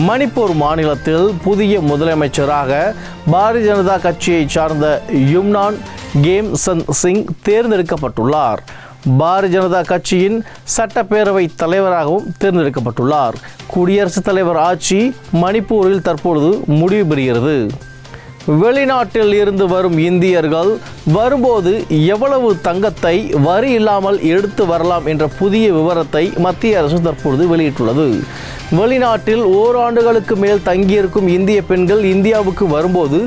மணிப்பூர் மாநிலத்தில் புதிய முதலமைச்சராக பாரதிய ஜனதா கட்சியை சார்ந்த யும்னான் கேம்சந்த் சிங் தேர்ந்தெடுக்கப்பட்டுள்ளார். பாரதிய ஜனதா கட்சியின் சட்டப்பேரவை தலைவராகவும் தேர்ந்தெடுக்கப்பட்டுள்ளார். குடியரசுத் தலைவர் ஆட்சி மணிப்பூரில் தற்பொழுது முடிவு பெறுகிறது. வெளிநாட்டில் இருந்து வரும் இந்தியர்கள் வரும்போது எவ்வளவு தங்கத்தை வரி இல்லாமல் எடுத்து வரலாம் என்ற புதிய விவரத்தை மத்திய அரசு தற்பொழுது வெளியிட்டுள்ளது. வெளிநாட்டில் ஓராண்டுகளுக்கு மேல் தங்கியிருக்கும் இந்திய பெண்கள் இந்தியாவுக்கு வரும்போது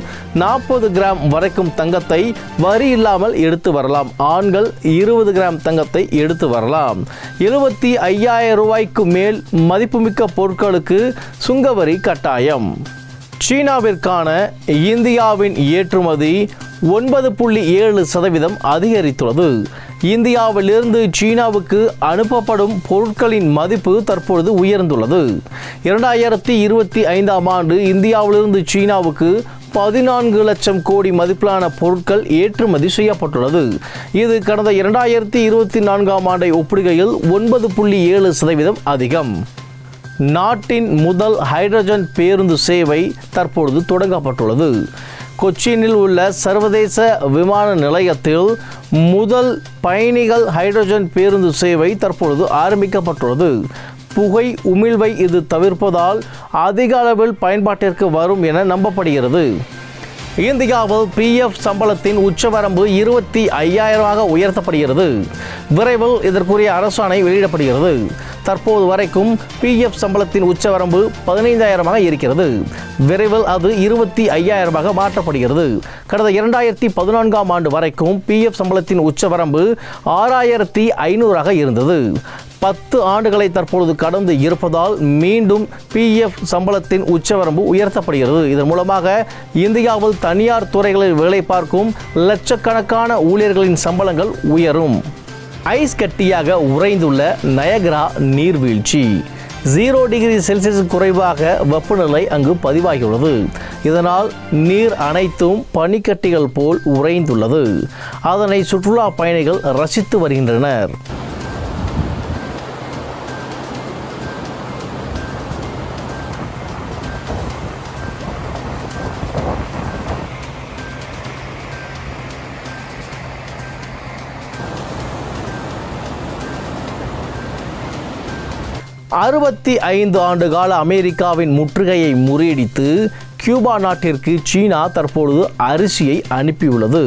40 கிராம் வரைக்கும் தங்கத்தை வரி இல்லாமல் எடுத்து வரலாம். ஆண்கள் 20 கிராம் தங்கத்தை எடுத்து வரலாம். 75,000 ரூபாய்க்கு மேல் மதிப்புமிக்க பொருட்களுக்கு சுங்கவரி கட்டாயம். சீனாவிற்கான இந்தியாவின் ஏற்றுமதி 9.7% அதிகரித்துள்ளது. இந்தியாவிலிருந்து சீனாவுக்கு அனுப்பப்படும் பொருட்களின் மதிப்பு தற்பொழுது உயர்ந்துள்ளது. 2025ஆம் ஆண்டு இந்தியாவிலிருந்து சீனாவுக்கு 14 லட்சம் கோடி மதிப்பிலான பொருட்கள் ஏற்றுமதி செய்யப்பட்டுள்ளது. இது கடந்த 2024ஆம் ஆண்டை ஒப்பிடுகையில் 9.7% அதிகம். நாட்டின் முதல் ஹைட்ரஜன் பேருந்து சேவை தற்பொழுது தொடங்கப்பட்டுள்ளது. கொச்சினில் உள்ள சர்வதேச விமான நிலையத்தில் முதல் பயணிகள் ஹைட்ரஜன் பேருந்து சேவை தற்பொழுது ஆரம்பிக்கப்பட்டுள்ளது. புகை உமிழ்வை இது தவிர்ப்பதால் அதிக அளவில் பயன்பாட்டிற்கு வரும் என நம்பப்படுகிறது. இந்தியாவில் PF சம்பளத்தின் உச்சவரம்பு 25,000 உயர்த்தப்படுகிறது. விரைவில் இதற்குரிய அரசாணை வெளியிடப்படுகிறது. தற்போது வரைக்கும் PF சம்பளத்தின் உச்சவரம்பு 15,000 இருக்கிறது. விரைவில் அது 25,000 மாற்றப்படுகிறது. கடந்த 2014ஆம் ஆண்டு வரைக்கும் PF சம்பளத்தின் உச்சவரம்பு 6,500 இருந்தது. 10 ஆண்டுகளை தற்பொழுது கடந்து இருப்பதால் மீண்டும் PF சம்பளத்தின் உச்சவரம்பு உயர்த்தப்படுகிறது. இதன் மூலமாக இந்தியாவில் தனியார் துறைகளில் வேலை பார்க்கும் லட்சக்கணக்கான ஊழியர்களின் சம்பளங்கள் உயரும். ஐஸ் கட்டியாக உறைந்துள்ள நயகரா நீர்வீழ்ச்சி 0 டிகிரி செல்சியஸ் குறைவாக வெப்பநிலை அங்கு பதிவாகியுள்ளது. இதனால் நீர் அனைத்தும் பனிக்கட்டிகள் போல் உறைந்துள்ளது. அதனை சுற்றுலா பயணிகள் ரசித்து வருகின்றனர். அறுபத்தி 5 ஆண்டு கால அமெரிக்காவின் முற்றுகையை முறியடித்து கியூபா நாட்டிற்கு சீனா தற்பொழுது அரிசியை அனுப்பியுள்ளது.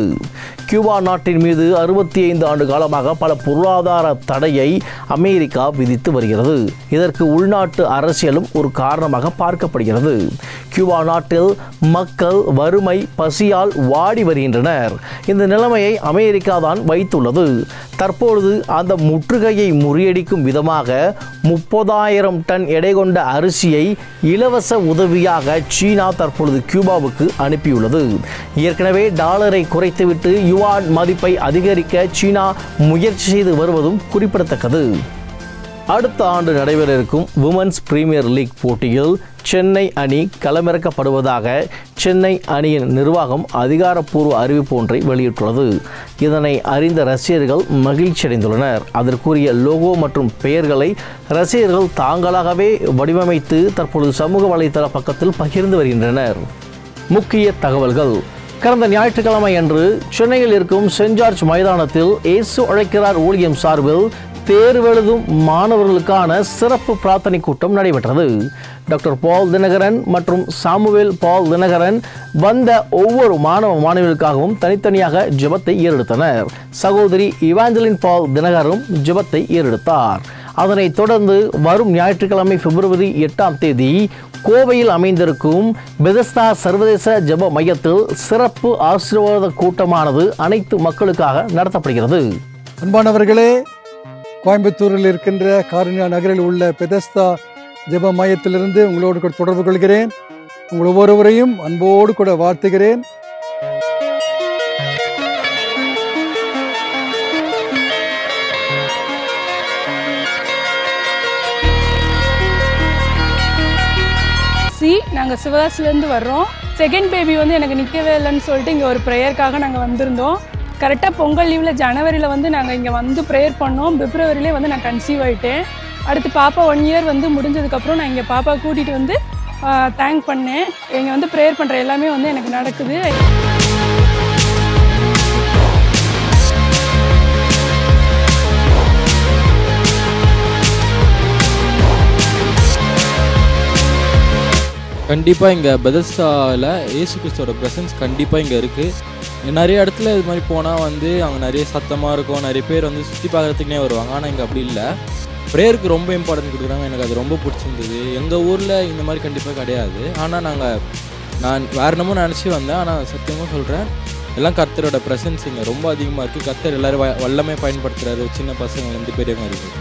கியூபா நாட்டின் மீது 65 ஆண்டு காலமாக பல பொருளாதார தடையை அமெரிக்கா விதித்து வருகிறது. இதற்கு உள்நாட்டு அரசியலும் ஒரு காரணமாக பார்க்கப்படுகிறது. கியூபா நாட்டில் மக்கள் வறுமை பசியால் வாடி வருகின்றனர். இந்த நிலைமையை அமெரிக்கா தான் வைத்துள்ளது. தற்பொழுது அந்த முற்றுகையை முறியடிக்கும் விதமாக 30,000 டன் எடை கொண்ட அரிசியை இலவச உதவியாக சீனா தற்பொழுது கியூபாவுக்கு அனுப்பியுள்ளது. ஏற்கனவே டாலரை குறைத்துவிட்டு யுவான் மதிப்பை அதிகரிக்க சீனா முயற்சி செய்து வருவதும் குறிப்பிடத்தக்கது. அடுத்த ஆண்டு நடைபெற இருக்கும் விமன்ஸ் பிரீமியர் லீக் போட்டியில் சென்னை அணி களமிறக்கப்படுவதாக சென்னை அணியின் நிர்வாகம் அதிகாரப்பூர்வ அறிவிப்பு ஒன்றை வெளியிட்டுள்ளது. இதனை அறிந்த ரசிகர்கள் மகிழ்ச்சியடைந்துள்ளனர். அதற்குரிய லோகோ மற்றும் பெயர்களை ரசிகர்கள் தாங்களாகவே வடிவமைத்து தற்பொழுது சமூக வலைதள பக்கத்தில் பகிர்ந்து வருகின்றனர். முக்கிய தகவல்கள். கடந்த ஞாயிற்றுக்கிழமை அன்று சென்னையில் இருக்கும் சென்ட் ஜார்ஜ் மைதானத்தில் இயேசு அழைக்கிறார் ஊழியம் சார்பில் தேர்வெழுதும் மாணவர்களுக்கான சிறப்பு பிரார்த்தனை கூட்டம் நடைபெற்றது. டாக்டர் பால் தினகரன் மற்றும் சாமுவேல் பால் தினகரன் வந்த ஒவ்வொரு மாணவர்களுக்காகவும் தனித்தனியாக ஜெபத்தை ஏறெடுத்தனர். சகோதரி இவாஞ்சலின் பால் தினகரும் ஜெபத்தை ஏறெடுத்தார். அதனைத் தொடர்ந்து வரும் ஞாயிற்றுக்கிழமை பிப்ரவரி 8ஆம் தேதி கோவையில் அமைந்திருக்கும் பெதஸ்தா சர்வதேச ஜெப மையத்தில் சிறப்பு ஆசீர்வாத கூட்டமானது அனைத்து மக்களுக்காக நடத்தப்படுகிறது. அன்பானவர்களே, கோயம்புத்தூரில் இருக்கின்ற காருண்யா நகரில் உள்ள பெதஸ்தா ஜெப மையத்திலிருந்து உங்களோடு கூட தொடர்பு கொள்கிறேன். உங்கள் ஒவ்வொருவரையும் அன்போடு கூட வாழ்த்துகிறேன். நாங்கள் சிவகாசிலேருந்து வர்றோம். செகண்ட் பேபி வந்து எனக்கு நிற்கவே இல்லைன்னு சொல்லிட்டு இங்கே ஒரு ப்ரேயருக்காக நாங்கள் வந்திருந்தோம். கரெக்டாக பொங்கல் லீவில் ஜனவரியில் வந்து நாங்கள் இங்கே வந்து ப்ரேயர் பண்ணோம். பிப்ரவரியிலே வந்து நான் கன்சீவ் ஆகிட்டேன். அடுத்து பாப்பா 1 இயர் வந்து முடிஞ்சதுக்கப்புறம் நான் இங்கே பாப்பா கூட்டிகிட்டு வந்து தேங்க் பண்ணேன். இங்கே வந்து ப்ரேயர் பண்ணுற எல்லாமே வந்து எனக்கு நடக்குது. கண்டிப்பாக இங்கே பெதஸ்தாவில் இயேசு கிறிஸ்துவோட ப்ரெசன்ஸ் கண்டிப்பாக இங்கே இருக்குது. நிறைய இடத்துல இது மாதிரி போனால் வந்து அங்கே நிறைய சத்தமாக இருக்கும், நிறைய பேர் வந்து சுற்றி பார்க்குறதுக்குனே வருவாங்க. ஆனால் இங்கே அப்படி இல்லை, ப்ரேயருக்கு ரொம்ப இம்பார்ட்டன்ட் கொடுக்குறாங்க. எனக்கு அது ரொம்ப பிடிச்சிருந்தது. எங்கள் ஊரில் இந்த மாதிரி கண்டிப்பாக கிடையாது. ஆனால் நான் வேறு என்னமோ நினச்சி வந்தேன். ஆனால் சத்தியமாக சொல்கிறேன், எல்லாம் கர்த்தரோட ப்ரெசன்ஸ் இங்கே ரொம்ப அதிகமாக இருக்குது. கர்த்தர் எல்லோரும் வல்லமே பயன்படுத்துகிறாரு, சின்ன பசங்க 2 பெரியவங்க இருக்குது.